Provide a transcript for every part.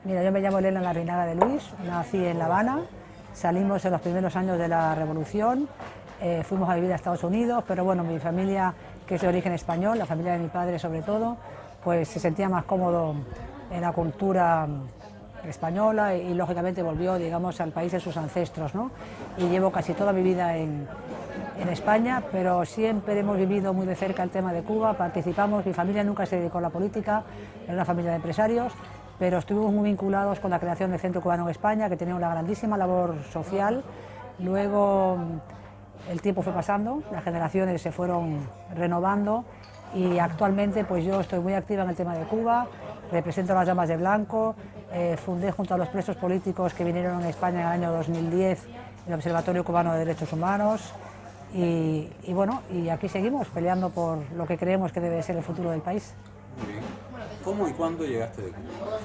Mira, yo me llamo Elena Larrinaga de Luis, nací en La Habana, salimos en los primeros años de la Revolución, fuimos a vivir a Estados Unidos, pero bueno, mi familia, que es de origen español, la familia de mi padre sobre todo, pues se sentía más cómodo en la cultura española y lógicamente volvió, digamos, al país de sus ancestros, ¿no? Y llevo casi toda mi vida en España, pero siempre hemos vivido muy de cerca el tema de Cuba, participamos, mi familia nunca se dedicó a la política, era una familia de empresarios, pero estuvimos muy vinculados con la creación del Centro Cubano en España, que tenía una grandísima labor social. Luego el tiempo fue pasando, las generaciones se fueron renovando y actualmente pues yo estoy muy activa en el tema de Cuba, represento a las Damas de Blanco, fundé junto a los presos políticos que vinieron a España en el año 2010 el Observatorio Cubano de Derechos Humanos y bueno, y aquí seguimos peleando por lo que creemos que debe ser el futuro del país. Muy bien. ¿Cómo y cuándo llegaste de Cuba?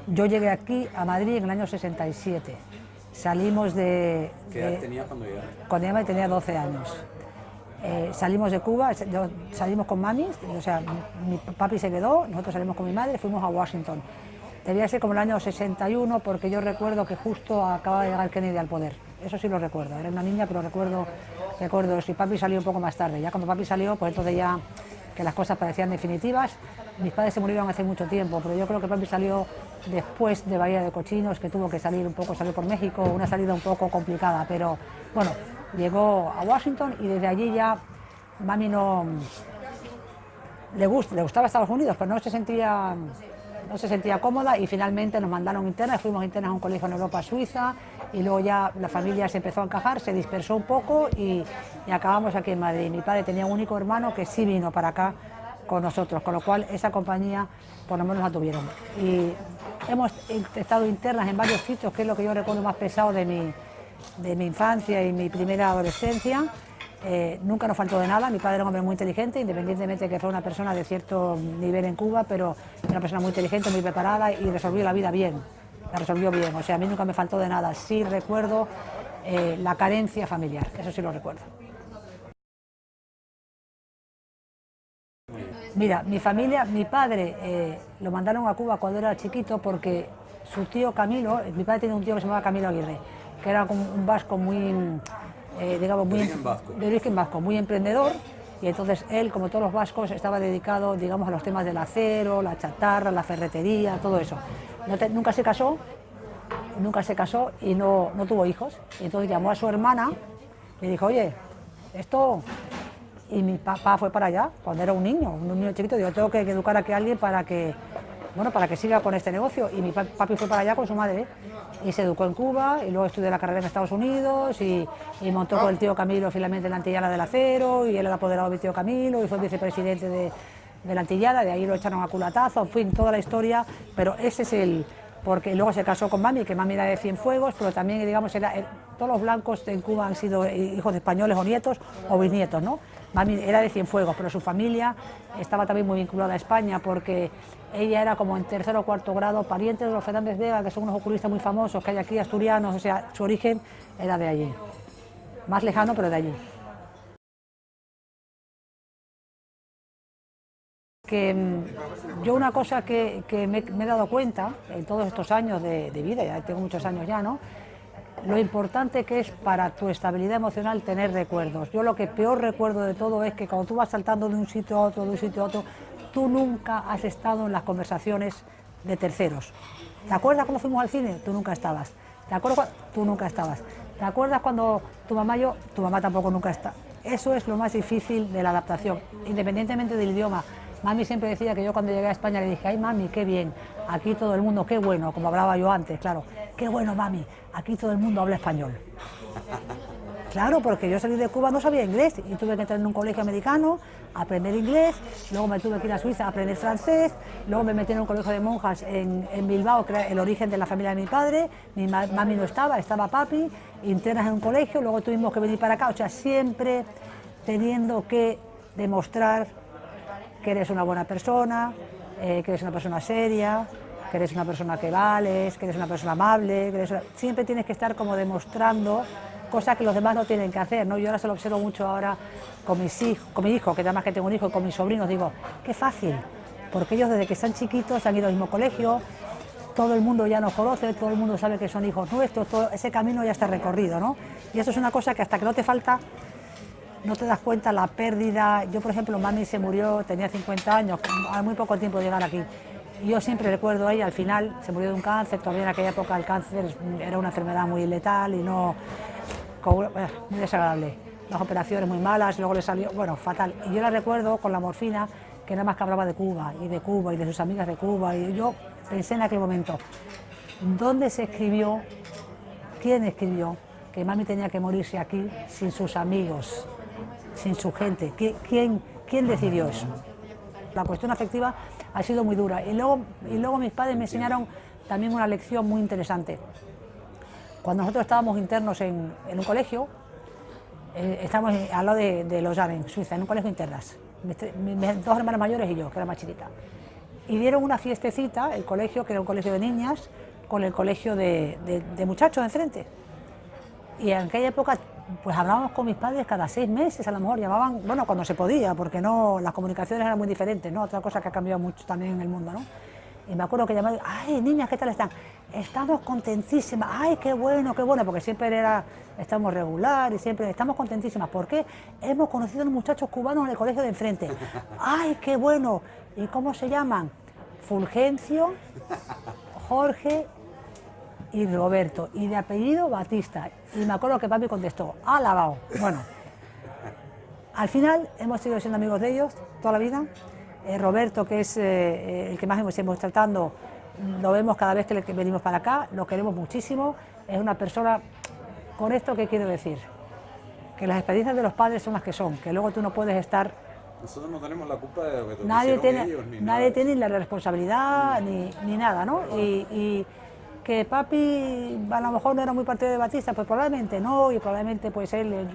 Yo llegué aquí a Madrid en el año 67. Salimos de... ¿Qué edad tenías cuando llegaste? Cuando yo tenía 12 años. Salimos de Cuba, salimos con mami, o sea, mi papi se quedó, nosotros salimos con mi madre, fuimos a Washington. Debía ser como el año 61 porque yo recuerdo que justo acababa de llegar Kennedy al poder. Eso sí lo recuerdo, era una niña, pero recuerdo eso. Y papi salió un poco más tarde. Ya cuando papi salió, pues entonces ya que las cosas parecían definitivas. Mis padres se murieron hace mucho tiempo, pero yo creo que papi salió después de Bahía de Cochinos, que tuvo que salir un poco, salir por México, una salida un poco complicada, pero bueno, llegó a Washington y desde allí ya mami no le gustaba Estados Unidos, pero no se sentía cómoda y finalmente nos mandaron internas, fuimos internas a un colegio en Europa, Suiza, y luego ya la familia se empezó a encajar, se dispersó un poco y acabamos aquí en Madrid. Mi padre tenía un único hermano que sí vino para acá con nosotros, con lo cual esa compañía por lo menos la tuvieron. Y hemos estado internas en varios sitios, que es lo que yo recuerdo más pesado de mi infancia y mi primera adolescencia. Nunca nos faltó de nada, mi padre era un hombre muy inteligente, independientemente de que fue una persona de cierto nivel en Cuba, pero era una persona muy inteligente, muy preparada y resolvió la vida bien, la resolvió bien, o sea, a mí nunca me faltó de nada. Sí recuerdo la carencia familiar, eso sí lo recuerdo. Mira, mi familia, mi padre lo mandaron a Cuba cuando era chiquito porque su tío Camilo, mi padre tiene un tío que se llamaba Camilo Aguirre, que era un vasco muy, digamos, de origen vasco, muy emprendedor, y entonces él, como todos los vascos, estaba dedicado, digamos, a los temas del acero, la chatarra, la ferretería, todo eso. Nunca se casó y no tuvo hijos, y entonces llamó a su hermana y dijo, oye, esto... Y mi papá fue para allá, cuando era un niño chiquito, digo, tengo que educar aquí a alguien para que siga con este negocio. Y mi papi fue para allá con su madre y se educó en Cuba y luego estudió la carrera en Estados Unidos y montó con el tío Camilo finalmente la Antillana del Acero y él era apoderado de mi tío Camilo y fue vicepresidente de la Antillana, de ahí lo echaron a culatazo, en fin, toda la historia, pero ese es porque luego se casó con mami, que mami era de Cienfuegos, pero también, digamos, todos los blancos en Cuba han sido hijos de españoles o nietos o bisnietos, ¿no? Mami era de Cienfuegos, pero su familia estaba también muy vinculada a España porque ella era como en tercer o cuarto grado pariente de los Fernández Vega, que son unos oculistas muy famosos que hay aquí, asturianos, o sea, su origen era de allí. Más lejano, pero de allí. Yo una cosa que me he dado cuenta en todos estos años de vida, ya tengo muchos años ya, ¿no? Lo importante que es para tu estabilidad emocional tener recuerdos. Yo lo que peor recuerdo de todo es que cuando tú vas saltando de un sitio a otro, tú nunca has estado en las conversaciones de terceros. ¿Te acuerdas cuando fuimos al cine? Tú nunca estabas. ¿Te acuerdas? Tú nunca estabas. ¿Te acuerdas cuando tu mamá tampoco nunca está? Eso es lo más difícil de la adaptación, independientemente del idioma. Mami siempre decía que yo cuando llegué a España le dije, ay mami, qué bien, aquí todo el mundo, qué bueno, como hablaba yo antes, claro, qué bueno mami, aquí todo el mundo habla español. Claro, porque yo salí de Cuba, no sabía inglés y tuve que entrar en un colegio americano, aprender inglés, luego me tuve que ir a Suiza a aprender francés, luego me metí en un colegio de monjas en Bilbao, que era el origen de la familia de mi padre, mi mami no estaba papi, internas en un colegio, luego tuvimos que venir para acá, o sea, siempre teniendo que demostrar que eres una buena persona, que eres una persona seria, que eres una persona que vales, que eres una persona amable, siempre tienes que estar como demostrando cosas que los demás no tienen que hacer, ¿no? Yo ahora se lo observo mucho ahora con mis hijos, con mi hijo, que además que tengo un hijo, y con mis sobrinos, digo, qué fácil, porque ellos desde que están chiquitos han ido al mismo colegio, todo el mundo ya nos conoce, todo el mundo sabe que son hijos nuestros, todo ese camino ya está recorrido, ¿no? Y eso es una cosa que hasta que no te falta, no te das cuenta la pérdida. Yo, por ejemplo, mami se murió, tenía 50 años, a muy poco tiempo de llegar aquí. Y yo siempre recuerdo a ella, al final se murió de un cáncer, todavía en aquella época el cáncer era una enfermedad muy letal y no, muy desagradable. Las operaciones muy malas, luego le salió, bueno, fatal. Y yo la recuerdo con la morfina, que nada más que hablaba de Cuba y de sus amigas de Cuba. Y yo pensé en aquel momento, ¿dónde se escribió, quién escribió que mami tenía que morirse aquí sin sus amigos, sin su gente? ¿Quién decidió eso? La cuestión afectiva ha sido muy dura. Y luego mis padres me enseñaron también una lección muy interesante. Cuando nosotros estábamos internos en un colegio, estábamos al lado de Lausanne, en Suiza, en un colegio internas, mis dos hermanas mayores y yo, que era más chiquita. Y dieron una fiestecita, el colegio, que era un colegio de niñas, con el colegio de muchachos enfrente. Y en aquella época, pues hablábamos con mis padres cada 6 meses, a lo mejor llamaban, bueno, cuando se podía, porque no, las comunicaciones eran muy diferentes, ¿no? Otra cosa que ha cambiado mucho también en el mundo, ¿no? Y me acuerdo que llamaban, ay, niñas, ¿qué tal están? Estamos contentísimas, ay, qué bueno, porque siempre estamos regular y siempre estamos contentísimas. ¿Por qué? Hemos conocido a unos muchachos cubanos en el colegio de enfrente. Ay, qué bueno. ¿Y cómo se llaman? Fulgencio, Jorge y Roberto, y de apellido Batista. Y me acuerdo que papi contestó, alabao. Bueno, al final hemos seguido siendo amigos de ellos toda la vida. Roberto, que es el que más hemos tratando, lo vemos cada vez que venimos para acá, lo queremos muchísimo. Es una persona, con esto, ¿qué quiero decir? Que las experiencias de los padres son las que son, que luego tú no puedes estar... Nosotros no tenemos la culpa de lo que nadie tiene, ellos, ni nadie nada. tiene la responsabilidad ni nada, ¿no? Y que papi a lo mejor no era muy partidario de Batista, pues probablemente no, y probablemente pues él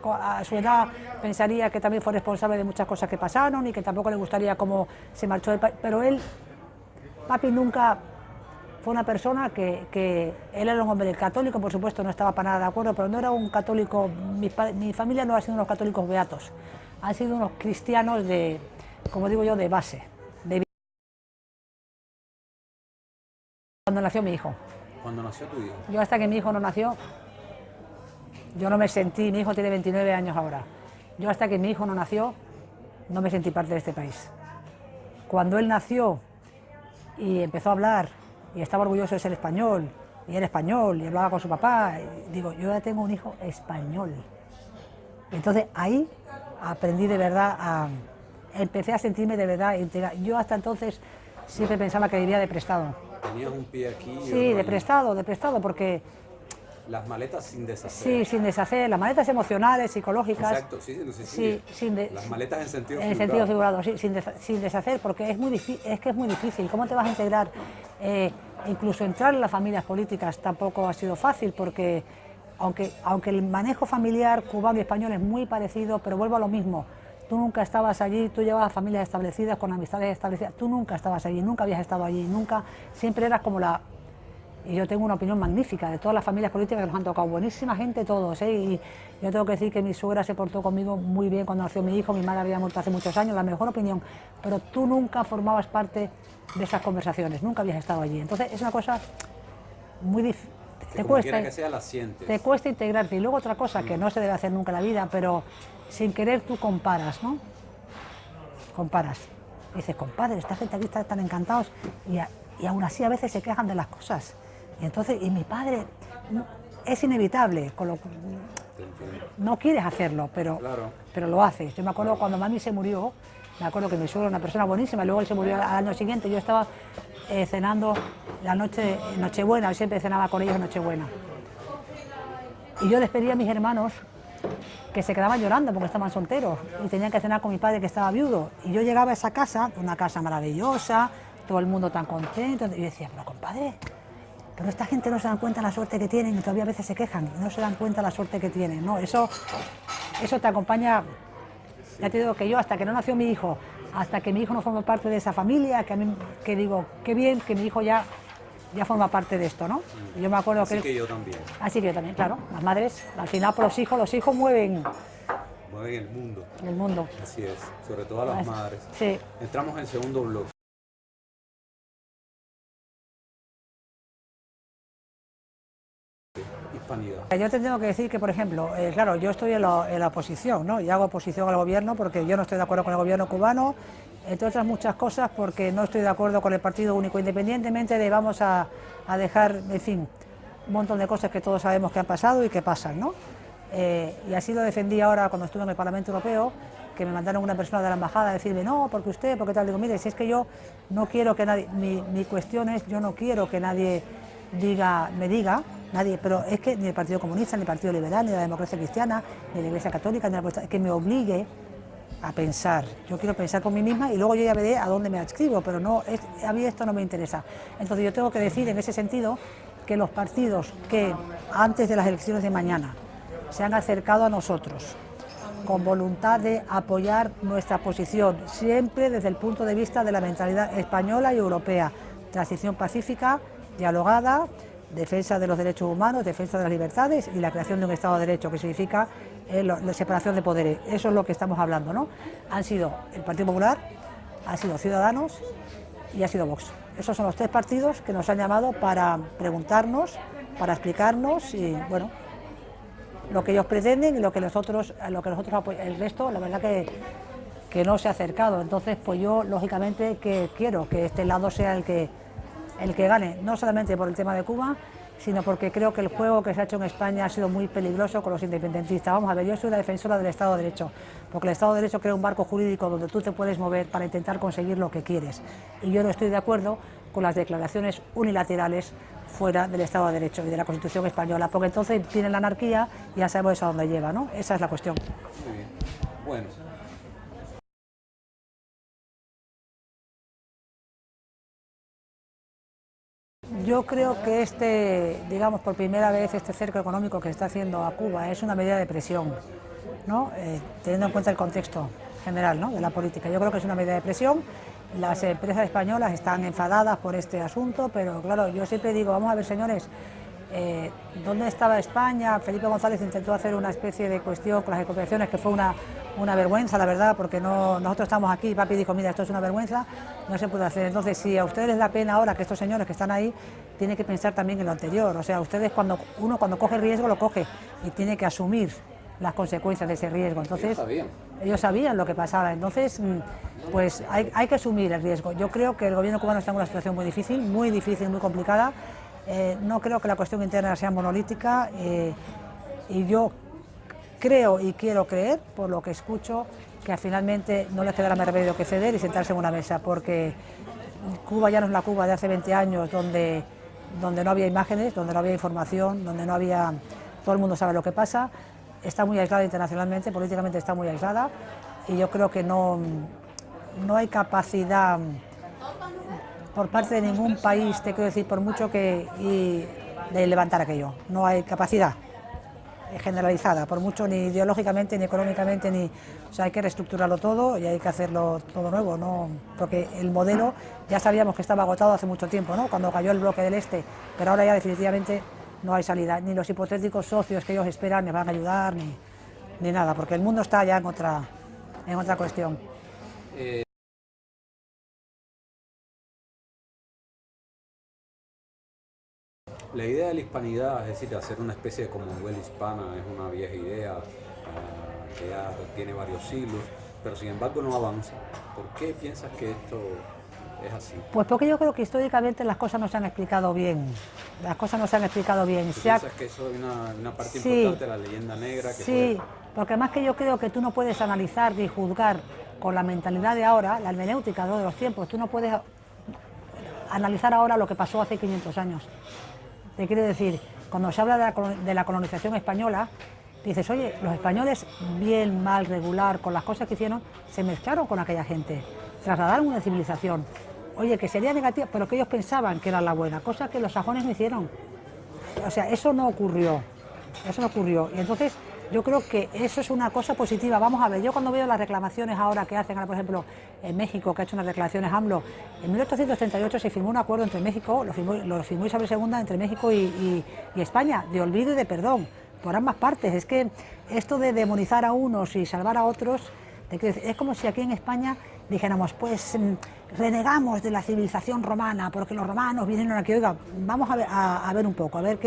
a su edad pensaría que también fue responsable de muchas cosas que pasaron y que tampoco le gustaría cómo se marchó del país, pero papi nunca fue una persona que él era un hombre católico, por supuesto no estaba para nada de acuerdo, pero no era un católico, mi familia no ha sido unos católicos beatos, han sido unos cristianos de, como digo yo, de base. Cuando nació mi hijo. Cuando nació tu hijo. Yo hasta que mi hijo no nació, yo no me sentí, mi hijo tiene 29 años ahora, yo hasta que mi hijo no nació, no me sentí parte de este país. Cuando él nació y empezó a hablar y estaba orgulloso de ser español, y era español y hablaba con su papá, y digo, yo ya tengo un hijo español. Entonces ahí aprendí de verdad empecé a sentirme de verdad integrada. Yo hasta entonces siempre pensaba que vivía de prestado. Tenías un pie aquí y Sí, otro allí. de prestado, porque... Las maletas sin deshacer. Sí, sin deshacer, las maletas emocionales, psicológicas. Exacto, sí. Las maletas en sentido figurado, sí, sin deshacer, porque es que es muy difícil. ¿Cómo te vas a integrar? Incluso entrar en las familias políticas tampoco ha sido fácil, porque aunque el manejo familiar cubano y español es muy parecido, pero vuelvo a lo mismo. Tú nunca estabas allí, tú llevabas familias establecidas, con amistades establecidas, tú nunca estabas allí, nunca habías estado allí, nunca, siempre eras como la... Y yo tengo una opinión magnífica de todas las familias políticas que nos han tocado, buenísima gente todos, ¿eh? Y yo tengo que decir que mi suegra se portó conmigo muy bien cuando nació mi hijo, mi madre había muerto hace muchos años, la mejor opinión, pero tú nunca formabas parte de esas conversaciones, nunca habías estado allí. Entonces es una cosa muy difícil. Te cuesta, que sea, la sientes. Te cuesta integrarte. Y luego otra cosa que no se debe hacer nunca en la vida, pero sin querer tú comparas, ¿no? Comparas. Y dices, compadre, esta gente aquí está tan encantados y aún así a veces se quejan de las cosas. Y entonces, y mi padre, es inevitable, no quieres hacerlo, pero lo haces. Yo me acuerdo cuando mami se murió, me acuerdo que mi suegro era una persona buenísima, luego él se murió al año siguiente, yo estaba cenando la Nochebuena, yo siempre cenaba con ellos en Nochebuena. Y yo les pedí a mis hermanos que se quedaban llorando porque estaban solteros y tenían que cenar con mi padre que estaba viudo. Y yo llegaba a esa casa, una casa maravillosa, todo el mundo tan contento, y yo decía, pero compadre, pero esta gente no se dan cuenta de la suerte que tienen y todavía a veces se quejan y no se dan cuenta de la suerte que tienen, ¿no? Eso te acompaña, ya te digo que yo hasta que no nació mi hijo, hasta que mi hijo no forma parte de esa familia, que digo, qué bien que mi hijo ya forma parte de esto, ¿no? Y yo me acuerdo así que yo también. Así que yo también, claro, las madres, al final por los hijos mueven el mundo. El mundo. Así es, sobre todo a las madres. Sí. Entramos en el segundo bloque. Yo te tengo que decir que, por ejemplo, claro, yo estoy en la oposición, ¿no? Y hago oposición al gobierno porque yo no estoy de acuerdo con el gobierno cubano, entre otras muchas cosas porque no estoy de acuerdo con el Partido Único, independientemente de vamos a dejar, en fin, un montón de cosas que todos sabemos que han pasado y que pasan, ¿no? Y así lo defendí ahora cuando estuve en el Parlamento Europeo, que me mandaron una persona de la embajada a decirme, no, porque usted, porque tal, digo, mire, si es que yo no quiero que nadie, mi cuestión es, yo no quiero que nadie me diga, nadie, pero es que ni el Partido Comunista, ni el Partido Liberal, ni la Democracia Cristiana, ni la Iglesia Católica, ni la que me obligue a pensar. Yo quiero pensar por mí misma y luego yo ya veré a dónde me adscribo, pero no, a mí esto no me interesa. Entonces yo tengo que decir en ese sentido que los partidos que antes de las elecciones de mañana se han acercado a nosotros con voluntad de apoyar nuestra posición, siempre desde el punto de vista de la mentalidad española y europea, transición pacífica, dialogada, defensa de los derechos humanos, defensa de las libertades y la creación de un Estado de Derecho, que significa la separación de poderes. Eso es lo que estamos hablando, ¿no? Han sido el Partido Popular, han sido Ciudadanos y ha sido Vox. Esos son los tres partidos que nos han llamado para preguntarnos, para explicarnos y, bueno, lo que ellos pretenden y lo que nosotros apoyamos. El resto, la verdad que no se ha acercado. Entonces, pues yo, lógicamente, que quiero que este lado sea el que gane, no solamente por el tema de Cuba, sino porque creo que el juego que se ha hecho en España ha sido muy peligroso con los independentistas. Vamos a ver, yo soy una defensora del Estado de Derecho, porque el Estado de Derecho crea un marco jurídico donde tú te puedes mover para intentar conseguir lo que quieres. Y yo no estoy de acuerdo con las declaraciones unilaterales fuera del Estado de Derecho y de la Constitución española, porque entonces viene la anarquía y ya sabemos eso a dónde lleva, ¿no? Esa es la cuestión. Muy bien. Bueno. Yo creo que digamos, por primera vez este cerco económico que está haciendo a Cuba es una medida de presión, ¿no? Teniendo en cuenta el contexto general, ¿no?, de la política. Yo creo que es una medida de presión. Las empresas españolas están enfadadas por este asunto, pero claro, yo siempre digo, vamos a ver, señores, ¿dónde estaba España? Felipe González intentó hacer una especie de cuestión con las expropiaciones que fue una vergüenza, la verdad, porque nosotros estamos aquí y papi dijo, mira, esto es una vergüenza, no se puede hacer. Entonces, si a ustedes les da pena ahora que estos señores que están ahí, tienen que pensar también en lo anterior. O sea, ustedes cuando coge riesgo, lo coge y tiene que asumir las consecuencias de ese riesgo. Entonces, ellos sabían lo que pasaba. Entonces, pues hay que asumir el riesgo. Yo creo que el gobierno cubano está en una situación muy difícil, muy complicada. No creo que la cuestión interna sea monolítica y yo creo y quiero creer, por lo que escucho, que finalmente no les quedará más remedio que ceder y sentarse en una mesa, porque Cuba ya no es la Cuba de hace 20 años donde no había imágenes, donde no había información, donde no había... todo el mundo sabe lo que pasa, está muy aislada internacionalmente, políticamente está muy aislada y yo creo que no hay capacidad por parte de ningún país, te quiero decir, por mucho de levantar aquello. No hay capacidad generalizada, por mucho, ni ideológicamente, ni económicamente, o sea, hay que reestructurarlo todo y hay que hacerlo todo nuevo, ¿no? Porque el modelo ya sabíamos que estaba agotado hace mucho tiempo, ¿no?, cuando cayó el bloque del Este, pero ahora ya definitivamente no hay salida, ni los hipotéticos socios que ellos esperan les van a ayudar, ni nada, porque el mundo está ya en otra cuestión. La idea de la hispanidad, es decir, hacer una especie de Commonwealth hispana, es una vieja idea que ya tiene varios siglos, pero sin embargo no avanza. ¿Por qué piensas que esto es así? Pues porque yo creo que históricamente las cosas no se han explicado bien. Las cosas no se han explicado bien. ¿Piensas que eso es una parte importante de la leyenda negra? Sí, porque además que yo creo que tú no puedes analizar ni juzgar con la mentalidad de ahora, la hermenéutica, ¿no?, de los tiempos. Tú no puedes analizar ahora lo que pasó hace 500 años. Te quiero decir, cuando se habla de la colonización española, dices, oye, los españoles, bien, mal, regular, con las cosas que hicieron, se mezclaron con aquella gente, trasladaron una civilización. Oye, que sería negativa, pero que ellos pensaban que era la buena, cosa que los sajones no hicieron. O sea, eso no ocurrió. Y entonces, yo creo que eso es una cosa positiva. Vamos a ver, yo cuando veo las reclamaciones ahora que hacen, por ejemplo, en México, que ha hecho unas declaraciones AMLO, en 1838 se firmó un acuerdo entre México, lo firmó Isabel II, entre México y España, de olvido y de perdón, por ambas partes. Es que esto de demonizar a unos y salvar a otros, es como si aquí en España dijéramos, pues renegamos de la civilización romana, porque los romanos vinieron aquí. Oiga, vamos a ver un poco, a ver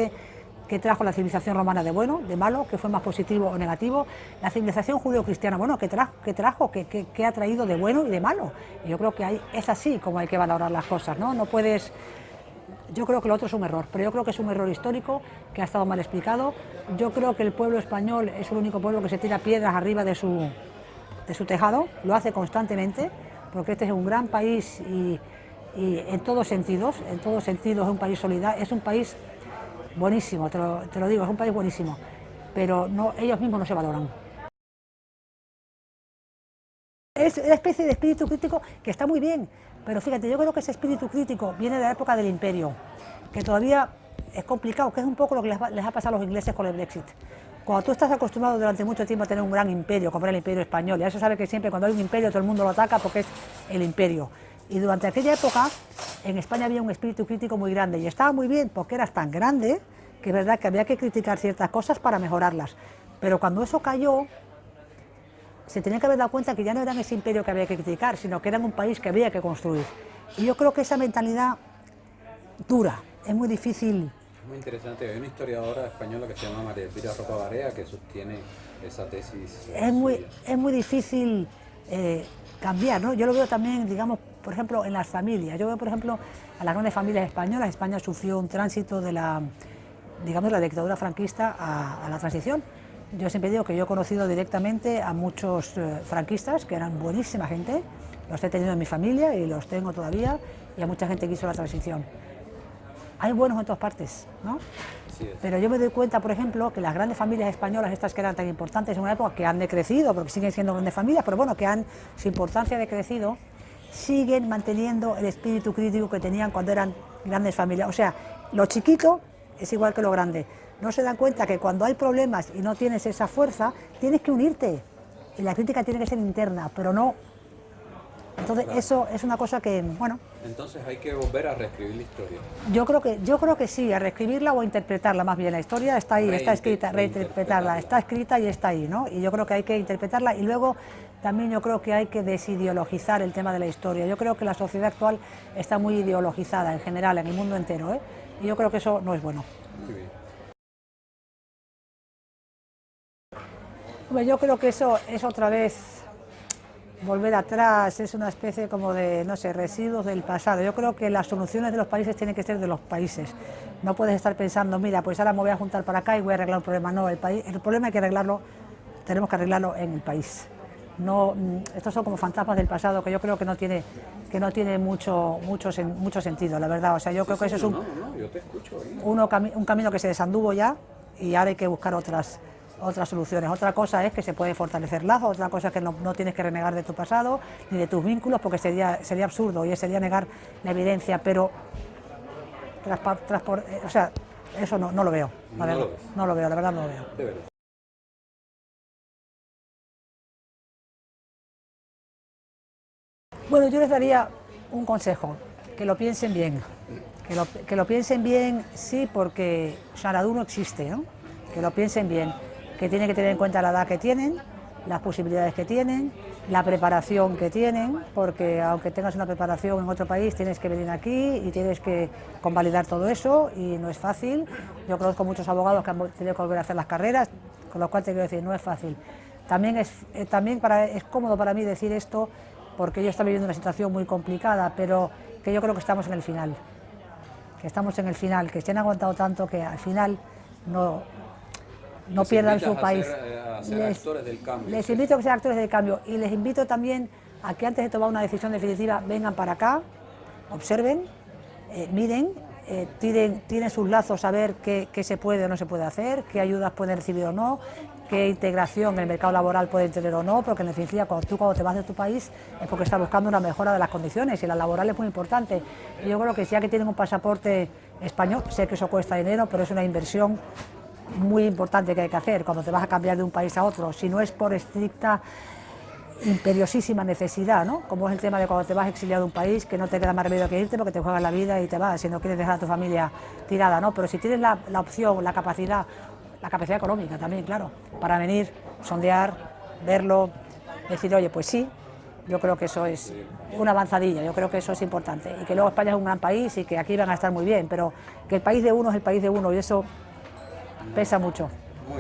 qué trajo la civilización romana de bueno, de malo, qué fue más positivo o negativo, la civilización judeo-cristiana, bueno, qué trajo, qué ha traído de bueno y de malo. Y yo creo que es así como hay que valorar las cosas, ¿no? No puedes... Yo creo que lo otro es un error, pero yo creo que es un error histórico que ha estado mal explicado. Yo creo que el pueblo español es el único pueblo que se tira piedras arriba de su tejado, lo hace constantemente, porque este es un gran país y en todos sentidos es un país solidario, es un país buenísimo, te lo digo, es un país buenísimo, pero no, ellos mismos no se valoran. Es una especie de espíritu crítico que está muy bien, pero fíjate, yo creo que ese espíritu crítico viene de la época del imperio, que todavía es complicado, que es un poco lo que les ha pasado a los ingleses con el Brexit. Cuando tú estás acostumbrado durante mucho tiempo a tener un gran imperio, como era el imperio español, ya se sabe que siempre cuando hay un imperio todo el mundo lo ataca porque es el imperio. Y durante aquella época en España había un espíritu crítico muy grande y estaba muy bien porque eras tan grande que es verdad que había que criticar ciertas cosas para mejorarlas. Pero cuando eso cayó, se tenía que haber dado cuenta que ya no eran ese imperio que había que criticar, sino que eran un país que había que construir. Y yo creo que esa mentalidad dura, es muy difícil. Es muy interesante, hay una historiadora española que se llama María Elvira Roca Barea que sostiene esa tesis. Es muy difícil cambiar, ¿no? Yo lo veo también, digamos, por ejemplo, en las familias. Yo veo, por ejemplo, a las grandes familias españolas. España sufrió un tránsito de la dictadura franquista a la transición. Yo siempre digo que yo he conocido directamente a muchos franquistas, que eran buenísima gente, los he tenido en mi familia y los tengo todavía, y a mucha gente que hizo la transición. Hay buenos en todas partes, ¿no? Sí, pero yo me doy cuenta, por ejemplo, que las grandes familias españolas, estas que eran tan importantes en una época, que han decrecido, porque siguen siendo grandes familias, pero bueno, que su importancia ha decrecido, siguen manteniendo el espíritu crítico que tenían cuando eran grandes familias. O sea, lo chiquito es igual que lo grande. No se dan cuenta que cuando hay problemas y no tienes esa fuerza, tienes que unirte. Y la crítica tiene que ser interna, pero no... Entonces, claro, eso es una cosa que, bueno... Entonces hay que volver a reescribir la historia. Yo creo que sí, a reescribirla o a interpretarla más bien. La historia está ahí, está escrita, reinterpretarla, está escrita y está ahí, ¿no? Y yo creo que hay que interpretarla y luego también yo creo que hay que desideologizar el tema de la historia. Yo creo que la sociedad actual está muy ideologizada en general, en el mundo entero, ¿eh? Y yo creo que eso no es bueno. Muy bien. Yo creo que eso es otra vez volver atrás, es una especie como de, no sé, residuos del pasado. Yo creo que las soluciones de los países tienen que ser de los países. No puedes estar pensando, mira, pues ahora me voy a juntar para acá y voy a arreglar un problema. No, el problema hay que arreglarlo, tenemos que arreglarlo en el país. No, estos son como fantasmas del pasado que yo creo que no tiene mucho sentido, la verdad. O sea, yo creo que eso es yo te escucho ahí. Un camino que se desanduvo ya y ahora hay que buscar otras soluciones. Otra cosa es que se puede fortalecer lazos, otra cosa es que no tienes que renegar de tu pasado ni de tus vínculos, porque sería absurdo y sería negar la evidencia, pero o sea, eso no lo veo, la verdad. No lo veo, la verdad no lo veo. De verdad. Bueno, yo les daría un consejo, que lo piensen bien, que lo piensen bien, sí, porque Xanadu no existe, ¿no? Que lo piensen bien, que tienen que tener en cuenta la edad que tienen, las posibilidades que tienen, la preparación que tienen, porque aunque tengas una preparación en otro país, tienes que venir aquí y tienes que convalidar todo eso y no es fácil. Yo conozco muchos abogados que han tenido que volver a hacer las carreras, con lo cual te quiero decir, no es fácil. También es cómodo para mí decir esto, porque yo estoy viviendo una situación muy complicada, pero que yo creo que estamos en el final, que se han aguantado tanto que al final no pierdan su país. Les invito a que sean actores del cambio y les invito también a que antes de tomar una decisión definitiva vengan para acá, observen, miren, tiren sus lazos a ver qué se puede o no se puede hacer, qué ayudas pueden recibir o no, qué integración en el mercado laboral pueden tener o no, porque en definitiva cuando te vas de tu país es porque estás buscando una mejora de las condiciones y la laboral es muy importante. Y yo creo que ya que tienen un pasaporte español, sé que eso cuesta dinero, pero es una inversión muy importante que hay que hacer cuando te vas a cambiar de un país a otro, si no es por estricta, imperiosísima necesidad, ¿no? Como es el tema de cuando te vas exiliado de un país, que no te queda más remedio que irte porque te juegas la vida y te vas, si no quieres dejar a tu familia tirada, ¿no? Pero si tienes la opción, la capacidad económica también, claro, para venir, sondear, verlo, decir, oye, pues sí, yo creo que eso es una avanzadilla, yo creo que eso es importante, y que luego España es un gran país y que aquí van a estar muy bien, pero que el país de uno es el país de uno y eso pesa mucho.